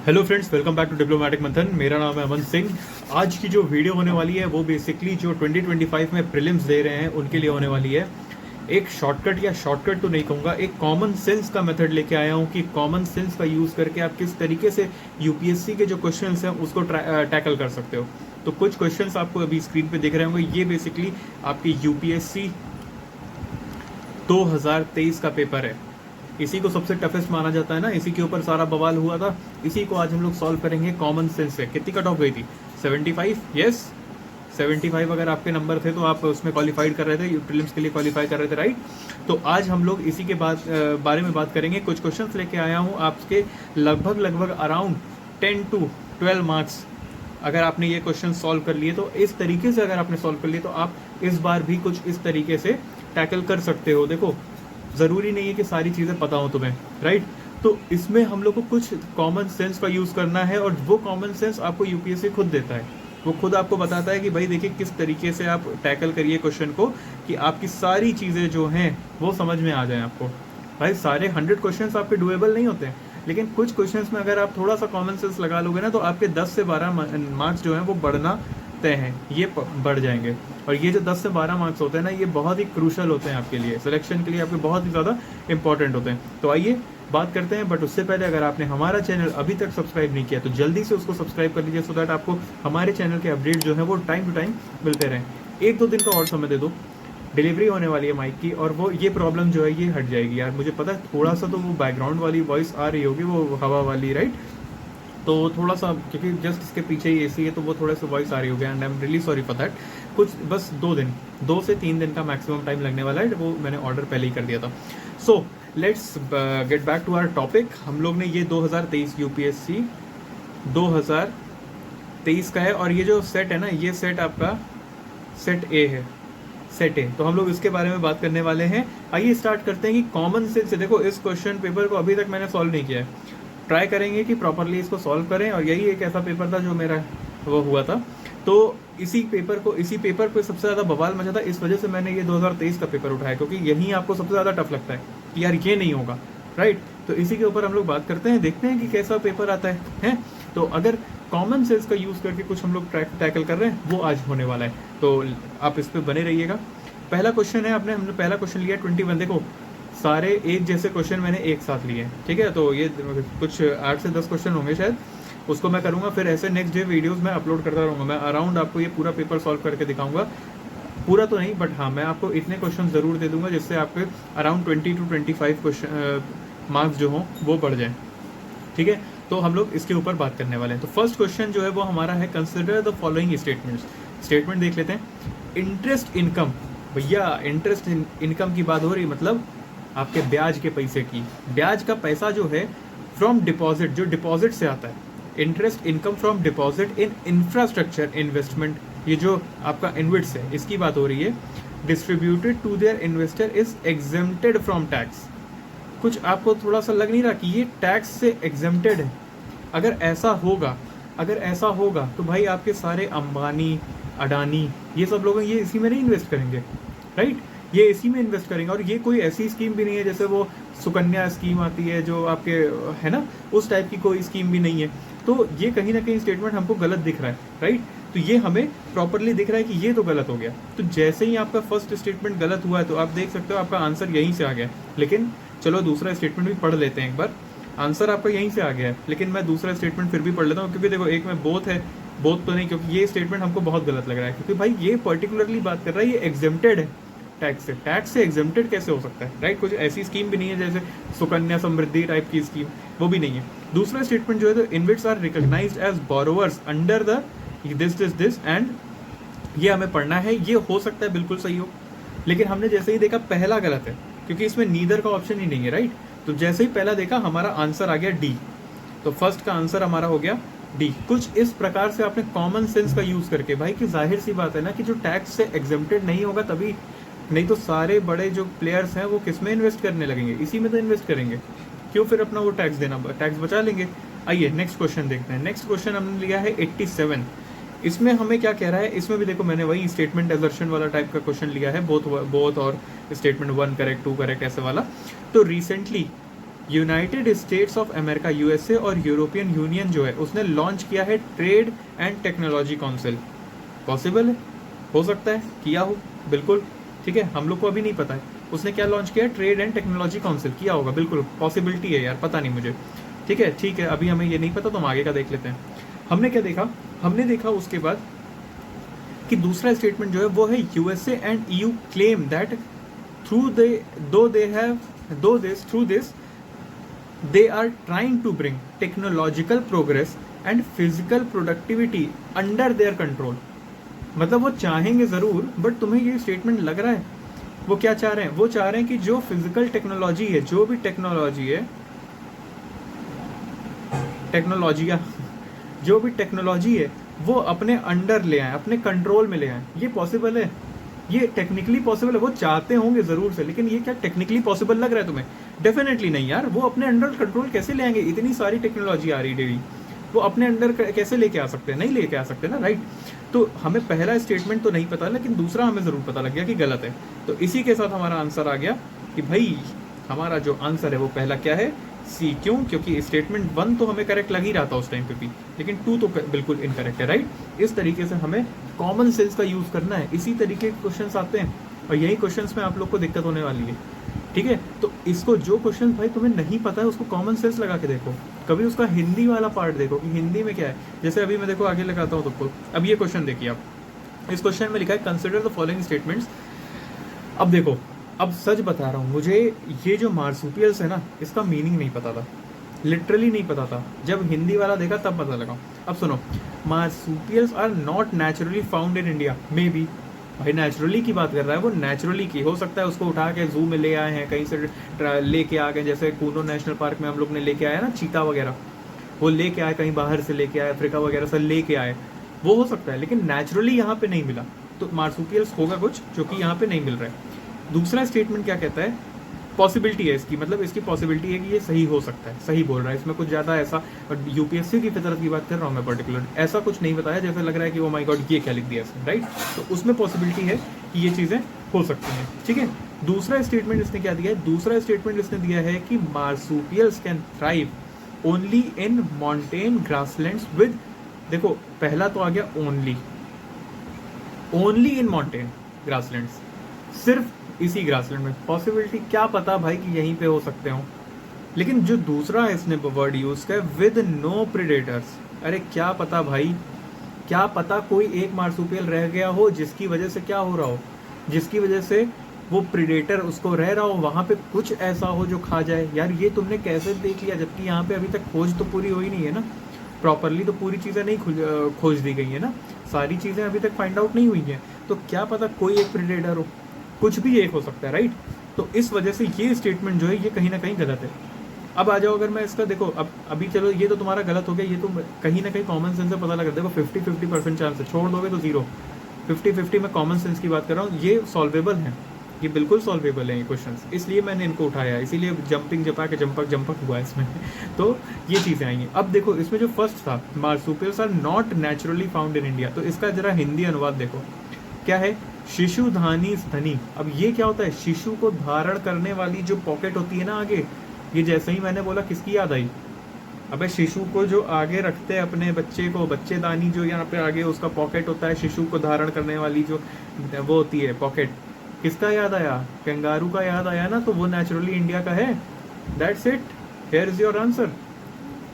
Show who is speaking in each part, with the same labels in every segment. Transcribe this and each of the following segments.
Speaker 1: Hello friends, welcome back to diplomatic Manthan. मेरा नाम है अमन सिंह। आज की जो वीडियो होने वाली है वो बेसिकली जो 2025 में प्रीलिम्स दे रहे हैं उनके लिए होने वाली है। एक शॉर्टकट या शॉर्टकट तो नहीं कहूँगा, एक कॉमन सेंस का मेथड लेके आया हूँ कि कॉमन सेंस का यूज़ करके आप किस तरीके से यूपीएससी के जो क्वेश्चंस हैं उसको टैकल कर सकते हो। तो कुछ क्वेश्चंस आपको अभी स्क्रीन पे दिख रहे होंगे, ये बेसिकली आपकी यूपीएससी 2023 का पेपर है। इसी को सबसे टफेस्ट माना जाता है ना, इसी के ऊपर सारा बवाल हुआ था। इसी को आज हम लोग सॉल्व करेंगे कॉमन सेंस से। कितनी कट ऑफ गई थी? 75। यस, 75 अगर आपके नंबर थे तो आप उसमें क्वालिफाइड कर रहे थे, प्रीलिम्स के लिए क्वालिफाई कर रहे थे, राइट। तो आज हम लोग इसी के बारे में बात करेंगे। कुछ क्वेश्चंस लेके आया हूँ आपके लगभग अराउंड 10 to 12 मार्क्स। अगर आपने ये क्वेश्चन सॉल्व कर लिए तो इस तरीके से, अगर आपने सॉल्व कर लिए तो आप इस बार भी कुछ इस तरीके से टैकल कर सकते हो। देखो, ज़रूरी नहीं है कि सारी चीज़ें पता हो तुम्हें, राइट। तो इसमें हम लोग को कुछ कॉमन सेंस का यूज़ करना है और वो कॉमन सेंस आपको यूपीएससी खुद देता है। वो खुद आपको बताता है कि भाई देखिए किस तरीके से आप टैकल करिए क्वेश्चन को कि आपकी सारी चीज़ें जो हैं वो समझ में आ जाएं आपको। भाई सारे 100 क्वेश्चंस आपके डुएबल नहीं होते हैं, लेकिन कुछ क्वेश्चंस में अगर आप थोड़ा सा कॉमन सेंस लगा लोगे ना तो आपके 10 से 12 मार्क्स जो हैं वो बढ़ना तय हैं, ये बढ़ जाएंगे। और ये जो 10 से 12 मार्क्स होते हैं ना, ये बहुत ही क्रूशल होते हैं आपके लिए, सिलेक्शन के लिए आपके बहुत ही ज़्यादा इंपॉर्टेंट होते हैं। तो आइए बात करते हैं, बट उससे पहले अगर आपने हमारा चैनल अभी तक सब्सक्राइब नहीं किया तो जल्दी से उसको सब्सक्राइब कर लीजिए, सो दैट आपको हमारे चैनल के अपडेट जो है वो टाइम टू टाइम मिलते रहें। 1-2 दिन का और समय दे दो, डिलीवरी होने वाली है माइक की, और वो ये प्रॉब्लम जो है ये हट जाएगी। यार मुझे पता है थोड़ा सा तो वो बैकग्राउंड वाली वॉइस आ रही होगी, वो हवा वाली, राइट। तो थोड़ा सा, क्योंकि जस्ट इसके पीछे ही एसी है तो वो थोड़ा सा वॉइस आ रही होगी, and I am really sorry for that. कुछ बस 2 से 3 दिन का मैक्सिमम टाइम लगने वाला है, वो मैंने ऑर्डर पहले ही कर दिया था। So let's get back to our topic. हम लोग ने ये 2023 यूपीएससी 2023 का है, और ये जो सेट है ना, ये सेट आपका सेट ए है, सेट ए। तो हम लोग इसके बारे में बात करने वाले हैं। आइए स्टार्ट करते हैं कि कॉमन सेंस से। देखो, इस क्वेश्चन पेपर को अभी तक मैंने सॉल्व नहीं किया है, ट्राई करेंगे कि प्रॉपरली इसको सॉल्व करें। और यही एक ऐसा पेपर था जो मेरा वो हुआ था, तो इसी पेपर पे सबसे ज़्यादा बवाल मचा था। इस वजह से मैंने ये 2023 का पेपर उठाया, क्योंकि यही आपको सबसे ज़्यादा टफ लगता है कि यार ये नहीं होगा, राइट। तो इसी के ऊपर हम लोग बात करते हैं, देखते हैं कि कैसा पेपर आता है। तो अगर कॉमन सेंस का यूज़ करके कुछ हम लोग टैकल कर रहे हैं वो आज होने वाला है, तो आप इस पर बने रहिएगा। पहला क्वेश्चन है, हमने पहला क्वेश्चन लिया 21। देखो, सारे एक जैसे क्वेश्चन मैंने एक साथ लिए, ठीक है। तो ये कुछ 8 से 10 क्वेश्चन होंगे शायद, उसको मैं करूँगा। फिर ऐसे नेक्स्ट डे वीडियोस मैं अपलोड करता रहूँगा। मैं अराउंड आपको ये पूरा पेपर सॉल्व करके दिखाऊंगा, पूरा तो नहीं, बट हाँ मैं आपको इतने क्वेश्चन ज़रूर दे दूंगा जिससे आपके अराउंड 20 to 25 क्वेश्चन मार्क्स जो हों वो बढ़ जाएँ, ठीक है। तो हम लोग इसके ऊपर बात करने वाले हैं। तो फर्स्ट क्वेश्चन जो है वो हमारा है, consider the following statements. Statement देख लेते हैं। इंटरेस्ट इनकम, भैया इंटरेस्ट इनकम की बात हो रही, मतलब आपके ब्याज के पैसे की। ब्याज का पैसा जो है फ्रॉम डिपॉजिट, जो डिपॉजिट से आता है, interest income from deposit in infrastructure investment, ये जो आपका इन्वेट्स है इसकी बात हो रही है। Distributed to their investor is exempted from tax. कुछ आपको थोड़ा सा लग नहीं रहा कि ये टैक्स से एग्जेम्प्टेड है? अगर ऐसा होगा तो भाई आपके सारे अंबानी, अडानी, ये सब लोग ये इसी में नहीं इन्वेस्ट करेंगे, राइट। ये इसी में इन्वेस्ट करेंगे। और ये कोई ऐसी स्कीम भी नहीं है जैसे वो सुकन्या स्कीम आती है जो आपके, है ना, उस टाइप की कोई स्कीम भी नहीं है। तो ये कहीं ना कहीं स्टेटमेंट हमको गलत दिख रहा है, राइट। तो ये हमें प्रॉपरली दिख रहा है कि ये तो गलत हो गया। तो जैसे ही आपका फर्स्ट स्टेटमेंट गलत हुआ है तो आप देख सकते हो आपका आंसर यहीं से आ गया। लेकिन चलो दूसरा स्टेटमेंट भी पढ़ लेते हैं एक बार। आंसर आपका यहीं से आ गया है, लेकिन मैं दूसरा स्टेटमेंट फिर भी पढ़ लेता हूँ, क्योंकि देखो एक में बोथ है, बोथ तो नहीं, क्योंकि ये स्टेटमेंट हमको बहुत गलत लग रहा है। क्योंकि भाई ये पर्टिकुलरली बात कर रहा है, ये एग्जेम्प्टेड है टैक्स से एग्जेम्प्टेड कैसे हो सकता है, राइट। कुछ ऐसी स्कीम भी नहीं है जैसे सुकन्या समृद्धि टाइप की स्कीम, वो भी नहीं है। दूसरा स्टेटमेंट जो है, तो invites are recognised as borrowers under the this and, ये हमें पढ़ना है। ये हो सकता है बिल्कुल सही हो, लेकिन हमने जैसे ही देखा पहला गलत है, क्योंकि इसमें नीदर का ऑप्शन ही नहीं है, राइट। तो जैसे ही पहला देखा हमारा आंसर आ गया डी। तो फर्स्ट का आंसर हमारा हो गया डी। कुछ इस प्रकार से आपने कॉमन सेंस का यूज करके, भाई कि जाहिर सी बात है ना कि जो टैक्स से एग्जेम्प्टेड नहीं होगा तभी, नहीं तो सारे बड़े जो प्लेयर्स हैं वो किस में इन्वेस्ट करने लगेंगे, इसी में तो इन्वेस्ट करेंगे। क्यों फिर अपना वो टैक्स बचा लेंगे। आइए नेक्स्ट क्वेश्चन देखते हैं। नेक्स्ट क्वेश्चन हमने लिया है 87। इसमें हमें क्या कह रहा है, इसमें भी देखो मैंने वही स्टेटमेंट एजर्शन वाला टाइप का क्वेश्चन लिया है, बोथ और स्टेटमेंट 1 करेक्ट 2 करेक्ट ऐसे वाला। तो recently United states of America USA और यूरोपियन यूनियन जो है उसने लॉन्च किया है trade and technology council. Possible है, हो सकता है किया हो, बिल्कुल ठीक है, हम लोग को अभी नहीं पता है उसने क्या लॉन्च किया है। ट्रेड एंड टेक्नोलॉजी काउंसिल किया होगा, बिल्कुल पॉसिबिलिटी है यार, पता नहीं मुझे, ठीक है ठीक है, अभी हमें ये नहीं पता तो हम आगे का देख लेते हैं। हमने क्या देखा, हमने देखा उसके बाद कि दूसरा स्टेटमेंट जो है वो है USA and EU claim that through this they are trying to bring technological progress and physical productivity under their control। मतलब वो चाहेंगे ज़रूर, बट तुम्हें ये स्टेटमेंट लग रहा है वो क्या चाह रहे हैं? वो चाह रहे हैं कि जो फिजिकल टेक्नोलॉजी है, जो भी टेक्नोलॉजी है, जो भी टेक्नोलॉजी है वो अपने अंडर ले आए, अपने कंट्रोल में ले आए। ये पॉसिबल है, ये टेक्निकली पॉसिबल है, वो चाहते होंगे ज़रूर से, लेकिन ये क्या टेक्निकली पॉसिबल लग रहा है तुम्हें? डेफिनेटली नहीं यार। वो अपने अंडर कंट्रोल कैसे ले आएंगे? इतनी सारी टेक्नोलॉजी आ रही डेली, वो अपने अंडर कैसे लेके आ सकते हैं? नहीं लेके आ सकते ना, राइट। तो हमें पहला स्टेटमेंट तो नहीं पता, लेकिन दूसरा हमें ज़रूर पता लग गया कि गलत है। तो इसी के साथ हमारा आंसर आ गया कि भाई हमारा जो आंसर है वो पहला क्या है, सी। क्यों? क्योंकि स्टेटमेंट 1 तो हमें करेक्ट लग ही रहा था उस टाइम पे भी, लेकिन 2 तो बिल्कुल इनकरेक्ट है, राइट। इस तरीके से हमें कॉमन सेंस का यूज़ करना है। इसी तरीके के क्वेश्चंस आते हैं और यही क्वेश्चंस में आप लोग को दिक्कत होने वाली है, ठीक है। तो इसको जो क्वेश्चन भाई तुम्हें नहीं पता है उसको कॉमन सेंस लगा के देखो। कभी उसका हिंदी वाला पार्ट देखो कि हिंदी में क्या है। जैसे अभी मैं देखो आगे लगाता हूँ तुमको। अब ये क्वेश्चन देखिए आप, इस क्वेश्चन में लिखा है कंसिडर द फॉलोइंग स्टेटमेंट्स। अब देखो, अब सच बता रहा हूँ, मुझे ये जो मार्सुपियल्स है ना, इसका मीनिंग नहीं पता था, लिटरली नहीं पता था। जब हिंदी वाला देखा तब पता लगा। अब सुनो, marsupials are not naturally found in India. Maybe भाई नेचुरली की बात कर रहा है वो, नेचुरली की हो सकता है उसको उठा के जू में ले आए हैं, कहीं से लेके आ गए। जैसे कूनो नेशनल पार्क में हम लोग ने लेके आया ना चीता वगैरह, वो लेके आए, कहीं बाहर से लेके आए, अफ्रीका वगैरह से लेके आए, वो हो सकता है। लेकिन नेचुरली यहाँ पे नहीं मिला, तो मार्सुपियल्स होगा कुछ जो कि यहाँ पे नहीं मिल रहा है। दूसरा स्टेटमेंट क्या कहता है, पॉसिबिलिटी है इसकी, मतलब इसकी पॉसिबिलिटी है कि ये सही हो सकता है, सही बोल रहा है। इसमें कुछ ज़्यादा ऐसा, यूपीएससी की फितरत की बात कर रहा हूँ मैं पर्टिकुलर, ऐसा कुछ नहीं बताया जैसे लग रहा है कि ओ माय गॉड ये क्या लिख दिया इसने, राइट। तो उसमें पॉसिबिलिटी है कि ये चीज़ें हो सकती हैं, ठीक है। दूसरा स्टेटमेंट इसने क्या दिया है, दूसरा स्टेटमेंट इसने दिया है कि marsupials can thrive only in mountain grasslands with, देखो पहला तो आ गया ओनली इन माउंटेन ग्रासलैंड्स, सिर्फ इसी ग्रासलैंड में। पॉसिबिलिटी क्या पता भाई कि यहीं पे हो सकते हो, लेकिन जो दूसरा है इसने वर्ड यूज किया विद नो प्रेडेटर्स। अरे क्या पता भाई, क्या पता कोई एक मार्सुपियल रह गया हो जिसकी वजह से क्या हो रहा हो, जिसकी वजह से वो प्रेडेटर उसको रह रहा हो, वहाँ पे कुछ ऐसा हो जो खा जाए। यार ये तुमने कैसे देख लिया, जबकि यहाँ पे अभी तक खोज तो पूरी हुई नहीं है ना, प्रॉपरली तो पूरी चीज़ें नहीं खोज दी गई है ना, सारी चीज़ें अभी तक फाइंड आउट नहीं हुई हैं। तो क्या पता कोई एक प्रेडेटर हो, कुछ भी एक हो सकता है, राइट। तो इस वजह से ये स्टेटमेंट जो है ये कहीं ना कहीं गलत है। अब आ जाओ, अगर मैं इसका देखो, अब अभी चलो ये तो तुम्हारा गलत हो गया, ये तो कहीं ना कहीं कॉमन सेंस से पता लगा। देखो 50-50% चांस है, छोड़ दोगे तो 0, 50-50 में कॉमन सेंस की बात कर रहा हूँ। ये सॉल्वेबल है, ये बिल्कुल सॉल्वेबल है ये क्वेश्चन, इसलिए मैंने इनको उठाया, इसीलिए जंपिंग जपा के जंपक हुआ इसमें तो ये चीज़ें आई हैं। अब देखो इसमें जो फर्स्ट था, marsupials are not naturally found in India, तो इसका जरा हिंदी अनुवाद देखो क्या है, शिशुधानी स्तनी। अब ये क्या होता है, शिशु को धारण करने वाली जो पॉकेट होती है ना आगे, ये जैसे ही मैंने बोला किसकी याद आई, अबे शिशु को जो आगे रखते हैं अपने बच्चे को, बच्चेदानी जो यहाँ पे आगे उसका पॉकेट होता है, शिशु को धारण करने वाली जो वो होती है पॉकेट, किसका याद आया, कंगारू का याद आया ना, तो वो नेचुरली इंडिया का है। That's it, here is your answer.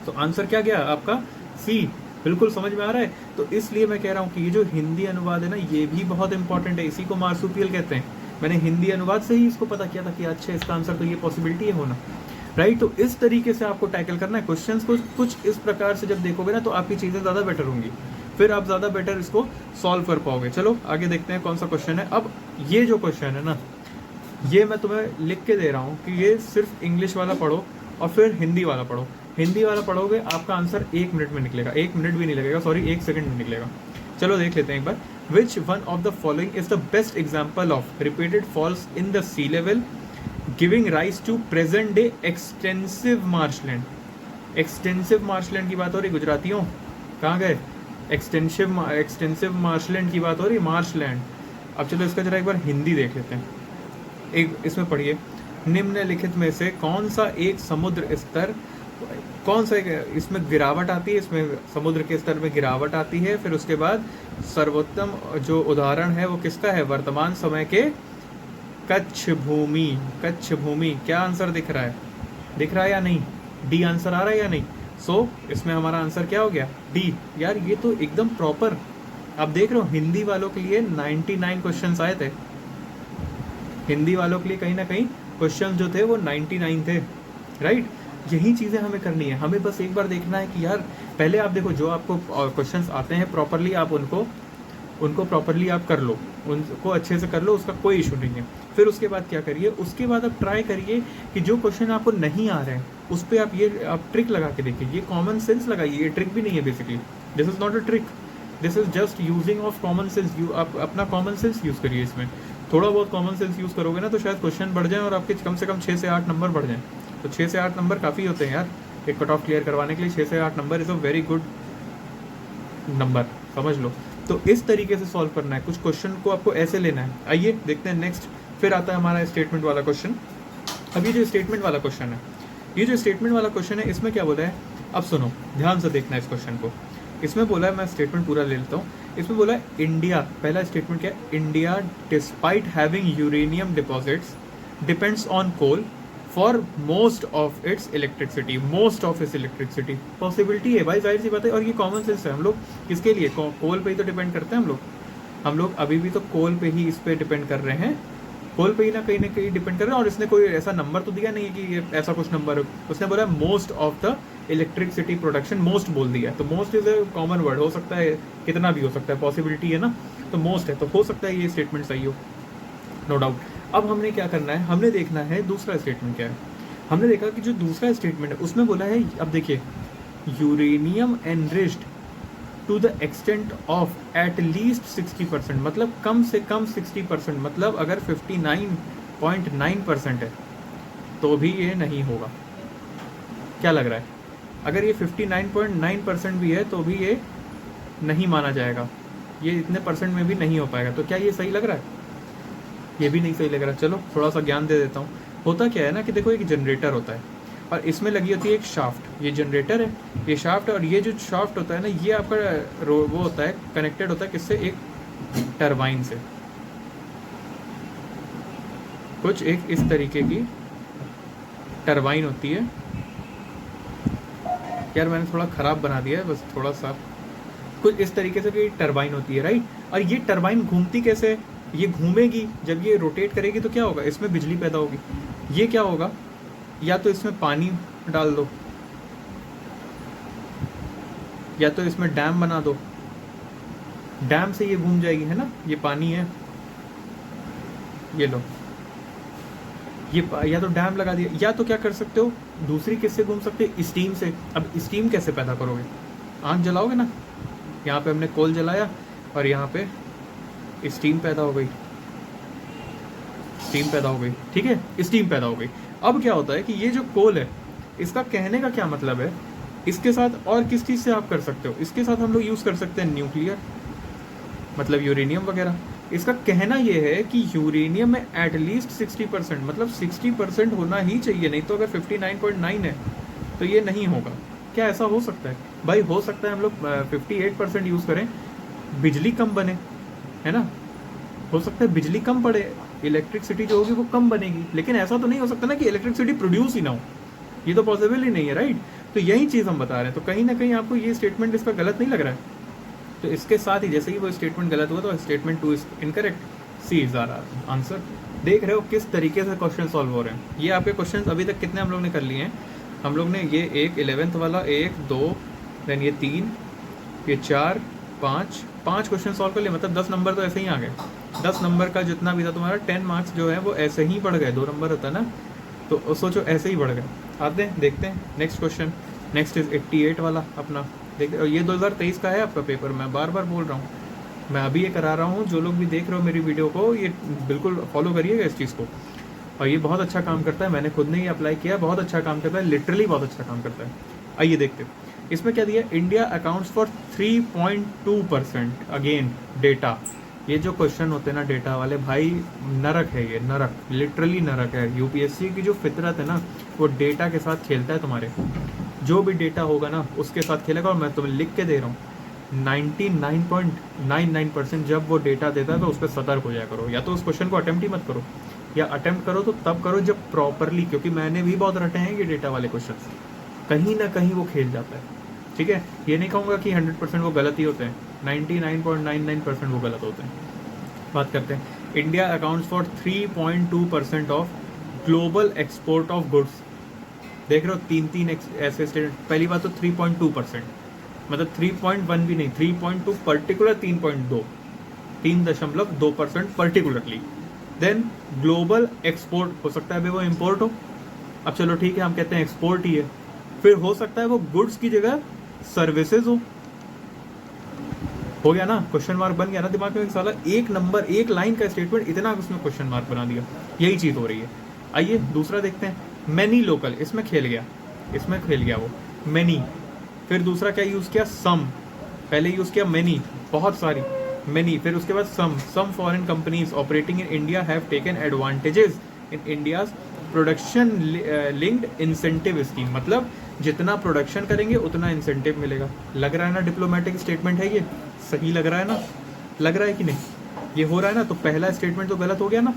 Speaker 1: तो आंसर क्या गया आपका, सी। बिल्कुल समझ में आ रहा है। तो इसलिए मैं कह रहा हूँ कि ये जो हिंदी अनुवाद है ना, ये भी बहुत इंपॉर्टेंट है, इसी को मार्सुपियल कहते हैं। मैंने हिंदी अनुवाद से ही इसको पता किया था कि अच्छा इसका आंसर तो ये पॉसिबिलिटी है होना, राइट। तो इस तरीके से आपको टैकल करना है क्वेश्चंस को, कुछ इस प्रकार से जब देखोगे ना तो आपकी चीज़ें ज़्यादा बेटर होंगी, फिर आप ज़्यादा बेटर इसको सॉल्व कर पाओगे। चलो आगे देखते हैं कौन सा क्वेश्चन है। अब ये जो क्वेश्चन है ना, ये मैं तुम्हें लिख के दे रहा हूँ कि ये सिर्फ इंग्लिश वाला पढ़ो और फिर हिंदी वाला पढ़ो। हिंदी वाला पढ़ोगे आपका आंसर 1 मिनट में निकलेगा, 1 मिनट भी नहीं लगेगा, सॉरी 1 सेकंड में निकलेगा। चलो देख लेते हैं एक बार। Which one of the following is the best example of repeated falls in the sea level giving rise to present day extensive marshland. Extensive marshland की बात हो रही, गुजरातियों कहाँ गए, एक्सटेंसिव मार्शलैंड की बात हो रही, मार्शलैंड। अब चलो इसका जरा एक बार हिंदी देख लेते हैं। एक इसमें पढ़िए, निम्नलिखित में से कौन सा एक समुद्र स्तर, कौन सा इसमें गिरावट आती है, इसमें समुद्र के स्तर में गिरावट आती है। फिर उसके बाद सर्वोत्तम जो उदाहरण है वो किसका है, वर्तमान समय के कच्छ भूमि। कच्छ भूमि क्या आंसर दिख रहा है, दिख रहा है या नहीं, डी आंसर आ रहा है या नहीं। सो इसमें हमारा आंसर क्या हो गया, डी। यार ये तो एकदम प्रॉपर, आप देख रहे हो हिंदी वालों के लिए 99 क्वेश्चंस आए थे, हिंदी वालों के लिए कहीं ना कहीं क्वेश्चन जो थे वो 99 थे, राइट। यही चीज़ें हमें करनी है, हमें बस एक बार देखना है कि यार पहले आप देखो जो आपको क्वेश्चंस आते हैं प्रॉपरली आप उनको प्रॉपरली आप कर लो, उनको अच्छे से कर लो, उसका कोई इशू नहीं है। फिर उसके बाद क्या करिए, उसके बाद आप ट्राई करिए कि जो क्वेश्चन आपको नहीं आ रहे हैं उस पर आप ट्रिक लगा के देखिए, ये कॉमन सेंस लगाइए, ये ट्रिक भी नहीं है basically, this is not a trick, this is just using of common sense. आप अपना कॉमन सेंस यूज़ करिए, इसमें थोड़ा बहुत कॉमन सेंस यूज़ करोगे ना तो शायद क्वेश्चन बढ़ जाए और आपके कम से कम 6 से 8 नंबर बढ़ जाएँ। तो 6 से 8 नंबर काफ़ी होते हैं यार एक कट ऑफ क्लियर करवाने के लिए, 6 से 8 number is a very good number, समझ लो। तो इस तरीके से सॉल्व करना है, कुछ क्वेश्चन को आपको ऐसे लेना है। आइए देखते हैं नेक्स्ट, फिर आता है हमारा स्टेटमेंट वाला क्वेश्चन। अब ये जो स्टेटमेंट वाला क्वेश्चन है, ये जो स्टेटमेंट वाला क्वेश्चन है इसमें क्या बोला है, अब सुनो ध्यान से देखना है इस क्वेश्चन को। इसमें बोला है, मैं स्टेटमेंट पूरा ले लेता हूँ। इसमें बोला है इंडिया, पहला स्टेटमेंट क्या है, India despite having uranium deposits depends on coal for most of its electricity, most of its electricity. Possibility है भाई, जाहिर सी बात है, और ये कॉमन सेंस है। हम लोग किसके लिए, कोल पे ही तो डिपेंड करते हैं हम लोग अभी भी तो कोल पे ही इस पे डिपेंड कर रहे हैं, कोल पे ही ना कहीं डिपेंड कर रहे हैं। और इसने कोई ऐसा नंबर तो दिया नहीं है कि ये ऐसा कुछ नंबर, उसने बोला most of the electricity production, most बोल दिया है, तो most is a common word, हो सकता है कितना भी हो सकता है, पॉसिबिलिटी है ना, तो मोस्ट है, तो हो सकता है ये स्टेटमेंट सही हो, नो डाउट। अब हमने क्या करना है, हमने देखना है दूसरा स्टेटमेंट क्या है। हमने देखा कि जो दूसरा स्टेटमेंट है उसमें बोला है, अब देखिए, uranium enriched to the extent of at least 60%, मतलब कम से कम 60%, मतलब अगर 59.9% है तो भी ये नहीं होगा। क्या लग रहा है, अगर ये 59.9% भी है तो भी ये नहीं माना जाएगा, ये इतने परसेंट में भी नहीं हो पाएगा। तो क्या ये सही लग रहा है, ये भी नहीं सही लग रहा। चलो थोड़ा सा ज्ञान दे देता हूँ। होता क्या है ना कि देखो एक जनरेटर होता है और इसमें लगी होती है एक शाफ्ट, ये जनरेटर है, ये शाफ्ट, और ये जो शाफ्ट होता है ना ये आपका वो होता है, कनेक्टेड होता है किससे, एक टरबाइन से, कुछ एक इस तरीके की टरबाइन होती है। यार मैंने थोड़ा ख़राब बना दिया है, बस थोड़ा सा, कुछ इस तरीके से भी टरबाइन होती है, राइट। और ये टरबाइन घूमती कैसे, ये घूमेगी, जब ये रोटेट करेगी तो क्या होगा, इसमें बिजली पैदा होगी। ये क्या होगा, या तो इसमें पानी डाल दो, या तो इसमें डैम बना दो, डैम से ये घूम जाएगी, है ना, ये पानी है, ये लो, ये या तो डैम लगा दिया, या तो क्या कर सकते हो, दूसरी किससे घूम सकते हैं, स्टीम से। अब स्टीम कैसे पैदा करोगे, आग जलाओगे ना, यहाँ पे हमने कोल जलाया और यहाँ पे स्टीम पैदा हो गई, स्टीम पैदा हो गई, ठीक है, स्टीम पैदा हो गई। अब क्या होता है कि ये जो कोल है, इसका कहने का क्या मतलब है, इसके साथ और किस चीज़ से आप कर सकते हो, इसके साथ हम लोग यूज़ कर सकते हैं न्यूक्लियर, मतलब यूरेनियम वगैरह। इसका कहना ये है कि यूरेनियम में एटलीस्ट 60%, मतलब 60% होना ही चाहिए, नहीं तो अगर 59.9 है तो ये नहीं होगा। क्या ऐसा हो सकता है भाई, हो सकता है हम लोग 58% यूज़ करें, बिजली कम बने, है ना, हो सकता है बिजली कम पड़े, इलेक्ट्रिसिटी जो होगी वो कम बनेगी, लेकिन ऐसा तो नहीं हो सकता ना कि इलेक्ट्रिसिटी प्रोड्यूस ही ना हो, ये तो पॉसिबल ही नहीं है, राइट। तो यही चीज़ हम बता रहे हैं। तो कहीं ना कहीं आपको ये स्टेटमेंट इसका गलत नहीं लग रहा है, तो इसके साथ ही जैसे ही वो स्टेटमेंट गलत हुआ तो statement 2 is incorrect, C is our answer. देख रहे हो किस तरीके से क्वेश्चन सॉल्व हो रहे हैं। ये आपके क्वेश्चन अभी तक कितने हम लोग ने कर लिए हैं, हम लोग ने ये एक 11th वाला 1 2 देन ये 3 ये 4 5 क्वेश्चन सॉल्व कर लिए, मतलब 10 नंबर तो ऐसे ही आ गए। 10 नंबर का जितना भी था तुम्हारा 10 मार्क्स जो है वो ऐसे ही बढ़ गए, 2 नंबर होता है ना, तो सोचो ऐसे ही बढ़ गए। आते हैं देखते हैं नेक्स्ट क्वेश्चन। नेक्स्ट इज 88 वाला अपना, देखते, ये 2023 का है आपका पेपर, मैं बार बार बोल रहा हूँ, मैं अभी ये करा रहा हूँ। जो लोग भी देख रहे हो मेरी वीडियो को, ये बिल्कुल फॉलो करिएगा इस चीज़ को, और ये बहुत अच्छा काम करता है, मैंने खुद ने ही अप्लाई किया, बहुत अच्छा काम करता है, लिटरली बहुत अच्छा काम करता है। आइए देखते हैं इसमें क्या दिया, India accounts for 3.2% again data, ये जो क्वेश्चन होते हैं ना डेटा वाले भाई, नरक है ये, नरक, लिटरली नरक है। यूपीएससी की जो फितरत है ना, वो डेटा के साथ खेलता है। तुम्हारे जो भी डेटा होगा ना उसके साथ खेलेगा। और मैं तुम्हें लिख के दे रहा हूँ, 99.99% जब वो डेटा देता है तो उस पर सतर्क हो जाया करो। या तो उस क्वेश्चन को अटेम्प्ट ही मत करो, या अटेम्प्ट करो तो तब करो जब प्रॉपरली, क्योंकि मैंने भी बहुत रटे हैं ये डेटा वाले क्वेश्चन, कहीं ना कहीं वो खेल जाता है। ठीक है, ये नहीं कहूँगा कि 100% वो गलत ही होते हैं, 99.99% वो गलत होते हैं। बात करते हैं, India accounts for 3.2% of global export of goods. देख रहे हो, तीन ऐसे स्टेट। पहली बात तो 3.2%, मतलब 3.1 भी नहीं, 3.2 particular, 3.2, 3.2% particularly. Then global export, हो सकता है भाई वो इम्पोर्ट हो, अब चलो ठीक है हम कहते हैं एक्सपोर्ट ही है। फिर हो सकता है वो गुड्स की जगह सर्विसेज हो गया ना, क्वेश्चन मार्क बन गया ना दिमाग में। एक साला एक नंबर, एक लाइन का स्टेटमेंट, इतना उसमें क्वेश्चन मार्क बना दिया। यही चीज़ हो रही है। आइए दूसरा देखते हैं, मैनी लोकल, इसमें खेल गया, इसमें खेल गया वो मैनी। फिर दूसरा क्या यूज़ किया, सम। पहले यूज़ किया मैनी, बहुत सारी, मैनी। फिर उसके बाद some foreign companies operating in India have taken advantages in India's production linked incentive scheme. मतलब जितना प्रोडक्शन करेंगे उतना इंसेंटिव मिलेगा। लग रहा है ना डिप्लोमेटिक स्टेटमेंट है ये, सही लग रहा है ना, लग रहा है कि नहीं, ये हो रहा है ना। तो पहला स्टेटमेंट तो गलत हो गया ना,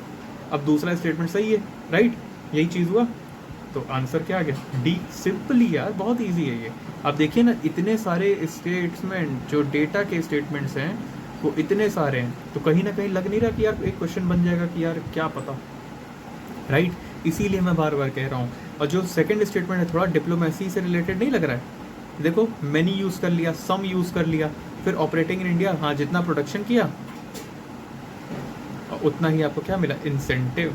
Speaker 1: अब दूसरा स्टेटमेंट सही है, राइट, यही चीज़ हुआ। तो आंसर क्या आ गया, डी। सिंपली यार, बहुत इजी है ये। अब देखिए ना, इतने सारे स्टेटमेंट जो डेटा के स्टेटमेंट्स हैं वो इतने सारे हैं, तो कहीं ना कहीं लग नहीं रहा कि यार एक क्वेश्चन बन जाएगा कि यार क्या पता, राइट। इसीलिए मैं बार बार कह रहा हूँ। और जो सेकंड स्टेटमेंट है थोड़ा डिप्लोमेसी से रिलेटेड नहीं लग रहा है। देखो, मैनी यूज़ कर लिया, सम यूज़ कर लिया, फिर ऑपरेटिंग इन इंडिया, हाँ जितना प्रोडक्शन किया उतना ही आपको क्या मिला, इंसेंटिव,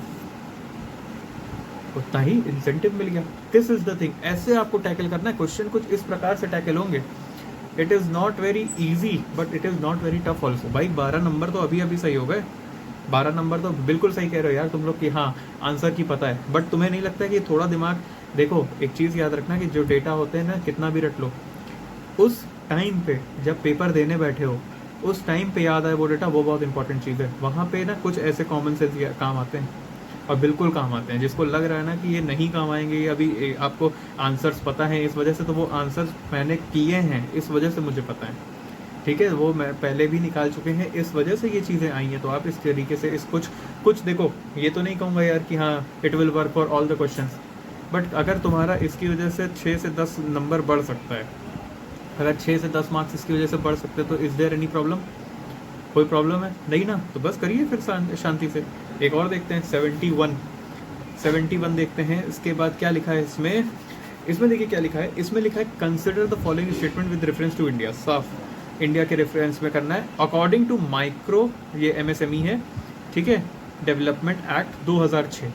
Speaker 1: उतना ही इंसेंटिव मिल गया। दिस इज द थिंग, ऐसे आपको टैकल करना है। क्वेश्चन कुछ इस प्रकार से टैकल होंगे। It is not very easy but it is not very tough also. भाई 12 नंबर तो अभी अभी सही हो गए, 12 नंबर तो बिल्कुल सही कह रहे हो यार तुम लोग कि हाँ आंसर की पता है। बट तुम्हें नहीं लगता कि थोड़ा दिमाग, देखो एक चीज़ याद रखना कि जो डेटा होते हैं ना, कितना भी रट लो, उस टाइम पे जब पेपर देने बैठे हो उस टाइम पे याद आए वो डेटा, वो बहुत इंपॉर्टेंट चीज़ है। वहाँ पे ना कुछ ऐसे कॉमन सेंस काम आते हैं, और बिल्कुल काम आते हैं। जिसको लग रहा है ना कि ये नहीं काम आएंगे, ये अभी आपको आंसर्स पता है इस वजह से, तो वो आंसर्स मैंने किए हैं इस वजह से मुझे पता है, ठीक है, वो मैं पहले भी निकाल चुके हैं, इस वजह से ये चीज़ें आई हैं। तो आप इस तरीके से इस कुछ देखो, ये तो नहीं कहूँगा यार कि हाँ it will work for all the question, but अगर तुम्हारा इसकी वजह से 6 से 10 नंबर बढ़ सकता है, अगर 6 से 10 मार्क्स इसकी वजह से बढ़ सकते हैं, तो इज़ देयर एनी प्रॉब्लम, कोई प्रॉब्लम है नहीं ना, तो बस करिए फिर शांति से। एक और देखते हैं, 71 देखते हैं। इसके बाद क्या लिखा है इसमें देखिए क्या लिखा है, इसमें लिखा है consider the following statement with reference to India. साफ इंडिया के रेफरेंस में करना है। अकॉर्डिंग टू माइक्रो, ये एमएसएमई है, ठीक है, डेवलपमेंट एक्ट 2006,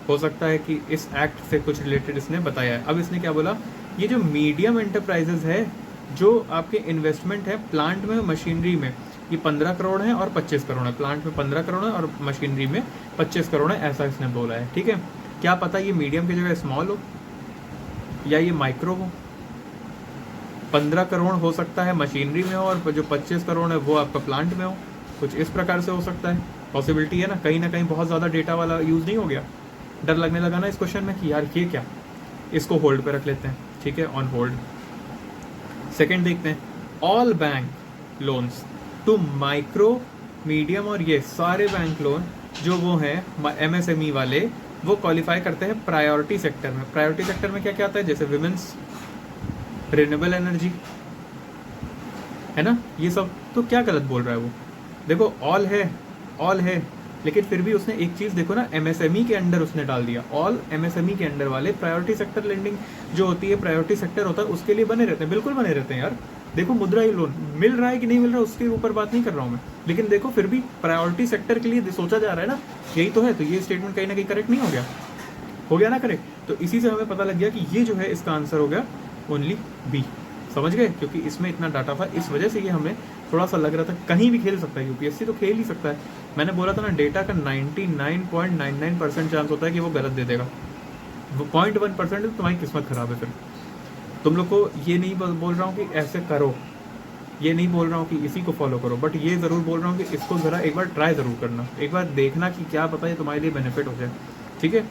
Speaker 1: हो सकता है कि इस एक्ट से कुछ रिलेटेड इसने बताया है। अब इसने क्या बोला, ये जो मीडियम एंटरप्राइजेज है, जो आपके इन्वेस्टमेंट है प्लांट में, मशीनरी में, ये 15 करोड़ है और 25 करोड़ है। प्लांट में 15 करोड़ है और मशीनरी में 25 करोड़ है, ऐसा इसने बोला है, ठीक है। क्या पता ये मीडियम की जगह स्मॉल हो या ये माइक्रो हो। 15 करोड़ हो सकता है मशीनरी में हो, और जो 25 करोड़ है वो आपका प्लांट में हो, कुछ इस प्रकार से हो सकता है, पॉसिबिलिटी है ना। कहीं बहुत ज़्यादा डेटा वाला यूज़ नहीं हो गया, डर लगने लगा ना इस क्वेश्चन में कि यार ये क्या, इसको होल्ड पे रख लेते हैं, ठीक है, ऑन होल्ड। सेकेंड देखते हैं, all bank loans to micro, medium और ये सारे बैंक लोन जो वो हैं एमएसएमई वाले, वो क्वालिफाई करते हैं प्रायोरिटी सेक्टर में। प्रायोरिटी सेक्टर में क्या क्या आता है, जैसे विमेंस, रिन्यूएबल एनर्जी, है ना, ये सब। तो क्या गलत बोल रहा है वो, देखो ऑल है, लेकिन फिर भी उसने एक चीज़ देखो ना, एमएसएमई के अंडर उसने डाल दिया, ऑल एमएसएमई के अंडर वाले। प्रायोरिटी सेक्टर लेंडिंग जो होती है, प्रायोरिटी सेक्टर होता है, उसके लिए बने रहते हैं, बिल्कुल बने रहते हैं यार। देखो मुद्रा लोन मिल रहा है कि नहीं मिल रहा है उसके ऊपर बात नहीं कर रहा हूँ मैं, लेकिन देखो फिर भी प्रायोरिटी सेक्टर के लिए सोचा जा रहा है ना, यही तो है। तो ये स्टेटमेंट कहीं ना कहीं करेक्ट नहीं हो गया ना करेक्ट। तो इसी से हमें पता लग गया कि ये जो है इसका आंसर हो गया ओनली बी, समझ गए, क्योंकि इसमें इतना डाटा था, इस वजह से ये हमें थोड़ा सा लग रहा था कहीं भी खेल सकता है, यूपीएससी तो खेल ही सकता है। मैंने बोला था ना, डेटा का 99.99% चांस होता है कि वो गलत दे देगा, वो 0.1% तो तुम्हारी किस्मत खराब है। फिर तुम लोग को ये नहीं बोल रहा हूँ कि ऐसे करो, ये नहीं बोल रहा हूँ कि इसी को फॉलो करो, बट ये ज़रूर बोल रहा हूँ कि इसको ज़रा एक बार ट्राई ज़रूर करना, एक बार देखना कि क्या पता ये तुम्हारे लिए बेनिफिट हो जाए, ठीक है।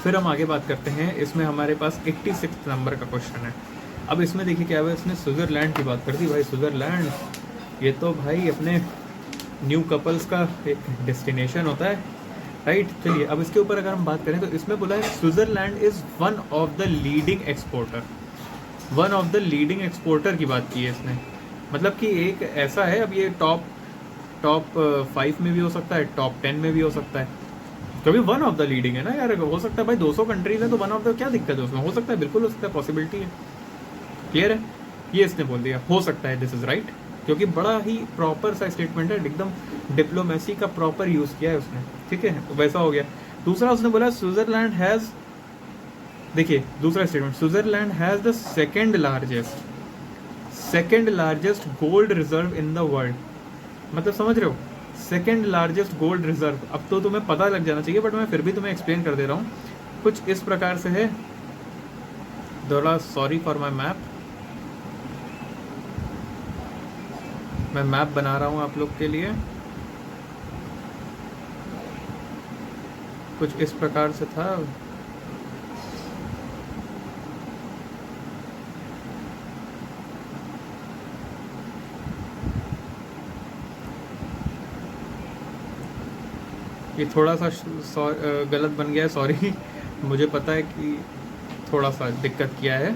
Speaker 1: फिर हम आगे बात करते हैं, इसमें हमारे पास 86 नंबर का क्वेश्चन है। अब इसमें देखिए क्या हुआ, इसने स्विट्ज़रलैंड की बात कर दी। भाई स्विट्ज़रलैंड, ये तो भाई अपने न्यू कपल्स का एक डेस्टिनेशन होता है, राइट। चलिए अब इसके ऊपर अगर हम बात करें तो इसमें बोला है Switzerland is one of the leading exporter, one of the leading exporter की बात की है इसने, मतलब कि एक ऐसा है, अब ये टॉप 5 में भी हो सकता है, टॉप 10 में भी हो सकता है, क्योंकि वन ऑफ द लीडिंग है ना यार, हो सकता है भाई 200 कंट्रीज है तो वन ऑफ द, क्या दिक्कत है उसमें, हो सकता है, बिल्कुल हो सकता है, पॉसिबिलिटी है, क्लियर है। ये इसने बोल दिया हो सकता है, दिस इज राइट, क्योंकि बड़ा ही प्रॉपर सा स्टेटमेंट है, एकदम डिप्लोमेसी का प्रॉपर यूज किया है उसने, ठीक है, वैसा हो गया। दूसरा उसने बोला स्विट्जरलैंड हैज, देखिए दूसरा statement, Switzerland has the second largest gold reserve in the world, मतलब समझ रहे हो, सेकेंड लार्जेस्ट गोल्ड रिजर्व। अब तो तुम्हें पता लग जाना चाहिए, बट मैं फिर भी तुम्हें एक्सप्लेन कर दे रहा हूँ, कुछ इस प्रकार से है। थोड़ा सॉरी फॉर माई मैप, मैं मैप बना रहा हूँ आप लोग के लिए, कुछ इस प्रकार से था। ये थोड़ा सा गलत बन गया है, सॉरी मुझे पता है कि थोड़ा सा दिक्कत किया है,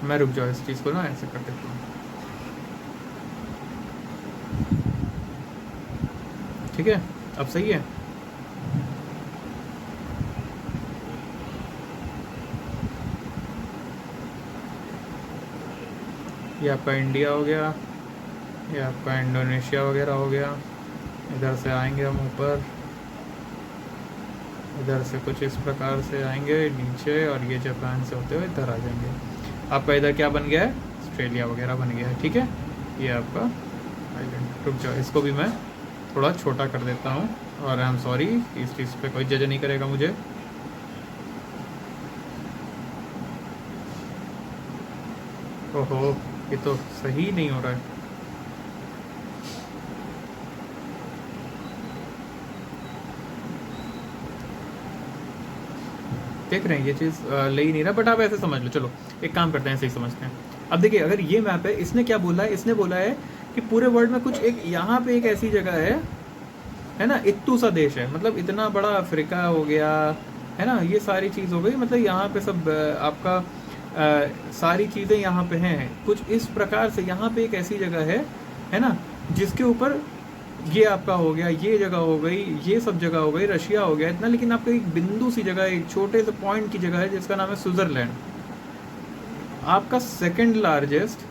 Speaker 1: मैं रुक जाओ इस चीज़ को ना ऐसे कर देता हूँ, ठीक है, अब सही है। ये आपका इंडिया हो गया, ये आपका इंडोनेशिया वगैरह हो गया, इधर से आएंगे हम ऊपर, इधर से कुछ इस प्रकार से आएंगे नीचे, और ये जापान से होते हुए इधर आ जाएंगे। आपका इधर क्या बन गया है, ऑस्ट्रेलिया वगैरह बन गया है, ठीक है। ये आपका आइलैंड, रुक जाओ इसको भी मैं थोड़ा छोटा कर देता हूँ, और आई एम सॉरी, इस चीज़ पे कोई जज नहीं करेगा मुझे। ओहो, ये तो सही नहीं हो रहा है, देख रहे हैं ये चीज़ ले ही नहीं रहा, बट आप ऐसे समझ लो, चलो एक काम करते हैं, सही समझते हैं। अब देखिए अगर ये मैप है, इसने क्या बोला है, इसने बोला है कि पूरे वर्ल्ड में कुछ एक यहाँ पे एक ऐसी जगह है ना, इत्तू सा देश है, मतलब इतना बड़ा अफ्रीका हो गया, है ना, ये सारी चीज़ हो गई, मतलब यहाँ पे सब आपका सारी चीज़ें यहाँ पे हैं, कुछ इस प्रकार से यहाँ पे एक ऐसी जगह है ना, जिसके ऊपर ये आपका हो गया, ये जगह हो गई, ये सब जगह हो गई, रशिया हो गया इतना, लेकिन आपका एक बिंदु सी जगह, एक छोटे से पॉइंट की जगह है जिसका नाम है स्विट्जरलैंड। आपका सेकंड लार्जेस्ट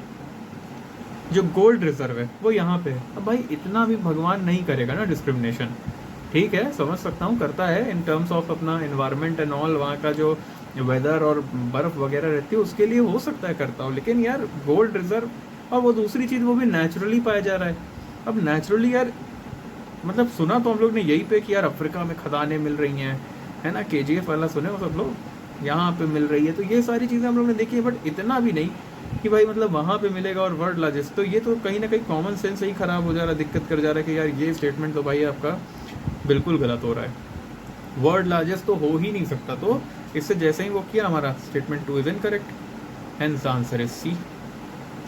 Speaker 1: जो गोल्ड रिजर्व है वो यहाँ पे है। अब भाई इतना भी भगवान नहीं करेगा ना डिस्क्रिमिनेशन, ठीक है, समझ सकता हूँ, करता है इन टर्म्स ऑफ अपना इन्वायरमेंट एंड ऑल, वहाँ का जो वेदर और बर्फ़ वगैरह रहती है उसके लिए हो सकता है करता हूँ, लेकिन यार गोल्ड रिजर्व, और वो दूसरी चीज़ वो भी नेचुरली पाया जा रहा है। अब नेचुरली यार, मतलब सुना तो हम लोग ने यही पे कि यार अफ्रीका में खदानें मिल रही हैं, है ना, KGF वाला सुने हो सब लोग, यहाँ पे मिल रही है, तो ये सारी चीज़ें हम लोग ने देखी है, बट इतना भी नहीं कि भाई मतलब वहाँ पे मिलेगा और वर्ल्ड लार्जेस्ट, तो ये तो कहीं ना कहीं कॉमन सेंस ही ख़राब हो जा रहा है, दिक्कत कर जा रहा है कि यार ये स्टेटमेंट तो भाई आपका बिल्कुल गलत हो रहा है, वर्ल्ड लार्जेस्ट तो हो ही नहीं सकता। तो इससे जैसे ही वो किया, हमारा statement 2 is incorrect, hence answer is C।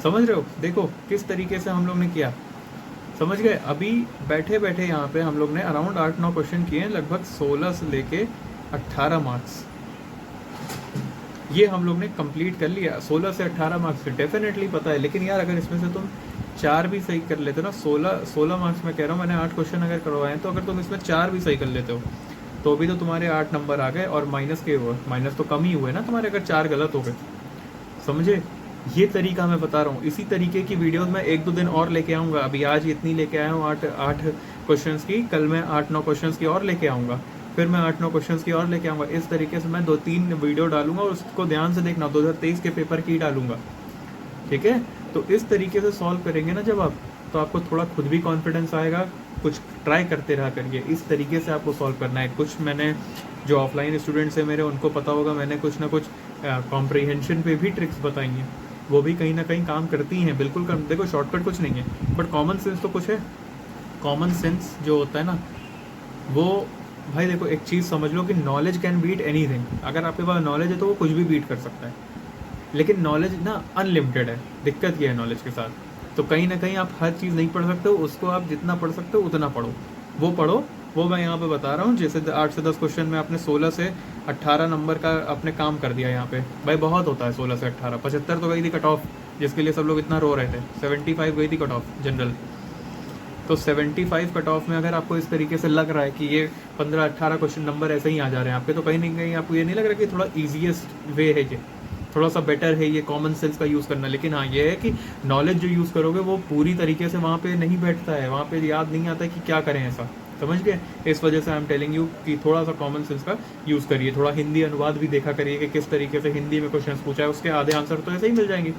Speaker 1: समझ रहे हो, देखो किस तरीके से हम लोग ने किया, समझ गए। अभी बैठे बैठे यहाँ पे हम लोग ने अराउंड 8-9 क्वेश्चन किए हैं, लगभग 16 से लेके 18 मार्क्स, ये हम लोग ने कंप्लीट कर लिया। 16 से 18 मार्क्स डेफिनेटली पता है, लेकिन यार अगर इसमें से तुम 4 भी सही कर लेते हो ना, 16 मार्क्स में कह रहा हूँ, मैंने 8 क्वेश्चन अगर करवाए हैं, तो अगर तुम इसमें 4 भी सही कर लेते हो तो भी तो तुम्हारे 8 नंबर आ गए, और माइनस के हुए, माइनस तो कम ही हुए ना तुम्हारे अगर 4 गलत हो गए, समझे। ये तरीका मैं बता रहा हूँ, इसी तरीके की वीडियोस मैं 1-2 दिन और लेके आऊँगा। अभी आज इतनी लेके आया हूँ 8 क्वेश्चंस की, कल मैं 8-9 क्वेश्चंस की और लेके आऊँगा, फिर मैं 8-9 क्वेश्चंस की और लेके आऊँगा। इस तरीके से मैं 2-3 वीडियो डालूंगा, और उसको ध्यान से देखना, 2023 के पेपर की डालूंगा, ठीक है। तो इस तरीके से सॉल्व करेंगे ना जब आप, तो आपको थोड़ा खुद भी कॉन्फिडेंस आएगा, कुछ ट्राई करते रहा करिए, इस तरीके से आपको सॉल्व करना है। कुछ मैंने जो ऑफलाइन स्टूडेंट्स हैं मेरे, उनको पता होगा, मैंने कुछ ना कुछ कॉम्प्रीहेंशन पे भी ट्रिक्स बताई हैं, वो भी कहीं ना कहीं काम करती हैं, बिल्कुल कर, देखो शॉर्टकट कुछ नहीं है, बट कॉमन सेंस तो कुछ है। कॉमन सेंस जो होता है ना वो, भाई देखो एक चीज़ समझ लो कि नॉलेज कैन बीट एनीथिंग। अगर आपके पास नॉलेज है तो वो कुछ भी बीट कर सकता है, लेकिन नॉलेज ना अनलिमिटेड है। दिक्कत ये है नॉलेज के साथ, तो कहीं ना कहीं आप हर चीज़ नहीं पढ़ सकते हो, उसको आप जितना पढ़ सकते हो उतना पढ़ो, वो पढ़ो। वो मैं यहाँ पे बता रहा हूँ, जैसे 8 से 10 क्वेश्चन में आपने 16 से 18 नंबर का आपने काम कर दिया यहाँ पे, भाई बहुत होता है 16 से 18। 75 तो गई थी कट ऑफ, जिसके लिए सब लोग इतना रो रहे थे। 75 गई थी कट ऑफ जनरल। तो 75 कट ऑफ में अगर आपको इस तरीके से लग रहा है कि ये 15-18 क्वेश्चन नंबर ऐसे ही आ जा रहे हैं आपके, तो कहीं ना कहीं आपको ये नहीं लग रहा कि थोड़ा ईजीएस्ट वे है ये, थोड़ा सा बेटर है ये कॉमन सेंस का यूज़ करना। लेकिन हाँ ये है कि नॉलेज जो यूज़ करोगे वो पूरी तरीके से वहाँ पे नहीं बैठता है, वहाँ पे याद नहीं आता है कि क्या करें ऐसा, समझ गए। इस वजह से आई एम टेलिंग यू कि थोड़ा सा कॉमन सेंस का यूज़ करिए, थोड़ा हिंदी अनुवाद भी देखा करिए कि किस तरीके से हिंदी में क्वेश्चन पूछा है, उसके आधे आंसर तो ऐसे ही मिल जाएंगे,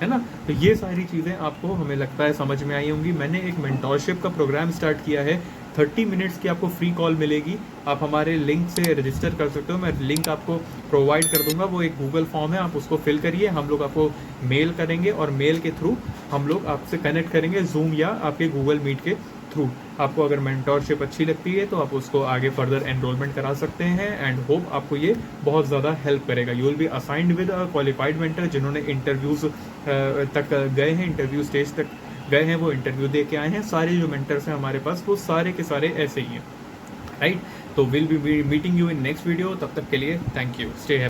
Speaker 1: है ना। तो ये सारी चीज़ें आपको हमें लगता है समझ में आई होंगी। मैंने एक मेंटोरशिप का प्रोग्राम स्टार्ट किया है, 30 मिनट्स की आपको फ्री कॉल मिलेगी, आप हमारे लिंक से रजिस्टर कर सकते हो, मैं लिंक आपको प्रोवाइड कर दूंगा। वो एक गूगल फॉर्म है, आप उसको फिल करिए, हम लोग आपको मेल करेंगे और मेल के थ्रू हम लोग आपसे कनेक्ट करेंगे जूम या आपके गूगल मीट के थ्रू। आपको अगर मेंटोरशिप अच्छी लगती है तो आप उसको आगे फर्दर एनरोलमेंट करा सकते हैं, एंड होप आपको ये बहुत ज़्यादा हेल्प करेगा। You will be assigned with a qualified mentor जिन्होंने इंटरव्यूज़ तक गए हैं, इंटरव्यू स्टेज तक गए हैं, वो इंटरव्यू दे के आए हैं। सारे जो मेंटर्स हैं हमारे पास वो सारे के सारे ऐसे ही हैं, राइट। तो will be meeting you in next video, तब तक के लिए थैंक यू, स्टे